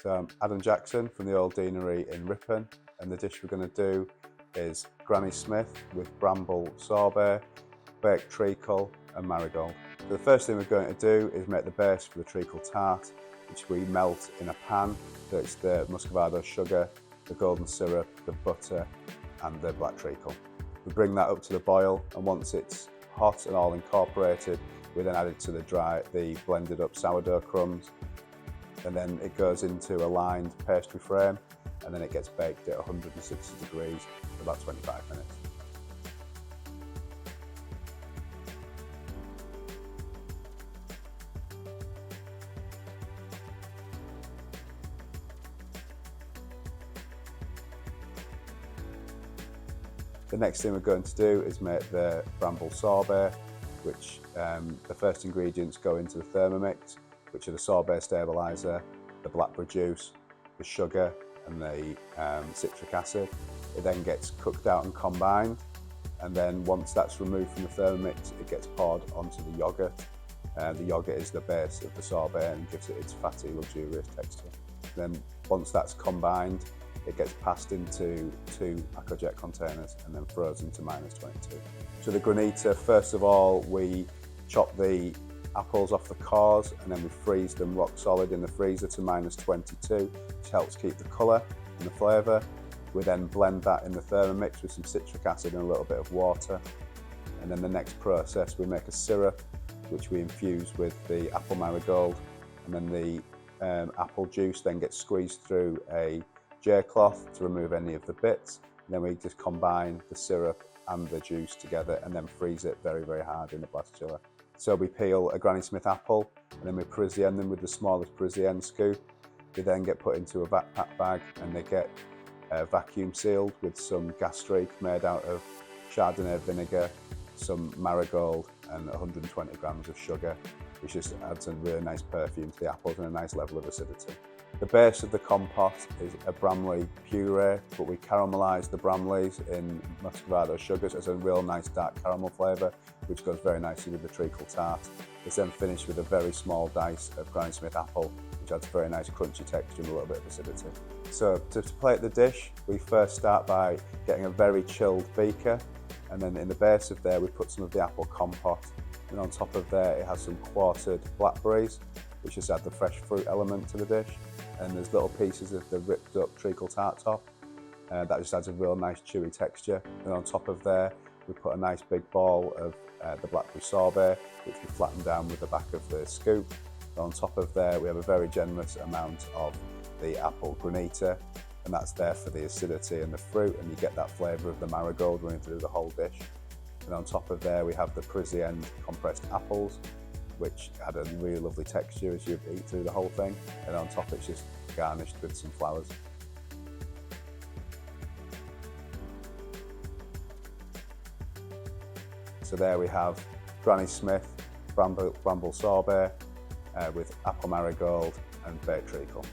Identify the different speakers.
Speaker 1: So I'm Adam Jackson from the Old Deanery in Ripon, and the dish we're going to do is Granny Smith with bramble sorbet, baked treacle and marigold. So the first thing we're going to do is make the base for the treacle tart, which we melt in a pan. So it's the muscovado sugar, the golden syrup, the butter and the black treacle. We bring that up to the boil, and once it's hot and all incorporated, we then add it to the blended up sourdough crumbs, and then it goes into a lined pastry frame, and then it gets baked at 160 degrees for about 25 minutes. The next thing we're going to do is make the bramble sorbet, which the first ingredients go into the Thermomix, which are the sorbet stabiliser, the blackberry juice, the sugar and the citric acid. It then gets cooked out and combined, and then once that's removed from the Thermomix, it gets poured onto the yoghurt. The yoghurt is the base of the sorbet and gives it its fatty, luxurious texture. Then once that's combined, it gets passed into 2 Pacojet containers and then frozen to -22. So the granita, first of all, we chop the apples off the cores and then we freeze them rock solid in the freezer to -22, which helps keep the colour and the flavour. We then blend that in the Thermomix with some citric acid and a little bit of water. And then the next process, we make a syrup, which we infuse with the apple marigold, and then the apple juice then gets squeezed through a J cloth to remove any of the bits. And then we just combine the syrup and the juice together and then freeze it very, very hard in the blast chiller. So we peel a Granny Smith apple and then we Parisienne them with the smallest Parisienne scoop. They then get put into a backpack bag and they get vacuum sealed with some gastrique made out of Chardonnay vinegar, some marigold and 120 grams of sugar, which just adds a really nice perfume to the apples and a nice level of acidity. The base of the compote is a Bramley puree, but we caramelise the Bramleys in muscovado sugars as a real nice dark caramel flavour, which goes very nicely with the treacle tart. It's then finished with a very small dice of Granny Smith apple, which adds very nice crunchy texture and a little bit of acidity. So to plate the dish, we first start by getting a very chilled beaker, and then in the base of there we put some of the apple compote, and on top of there it has some quartered blackberries, which just add the fresh fruit element to the dish. And there's little pieces of the ripped up treacle tart top. That just adds a real nice chewy texture. And on top of there, we put a nice big ball of the blackberry sorbet, which we flatten down with the back of the scoop. And on top of there, we have a very generous amount of the apple granita, and that's there for the acidity and the fruit, and you get that flavour of the marigold running through the whole dish. And on top of there, we have the Parisienne compressed apples, which had a really lovely texture as you eat through the whole thing. And on top it's just garnished with some flowers. So there we have Granny Smith bramble sorbet with apple marigold and baked treacle.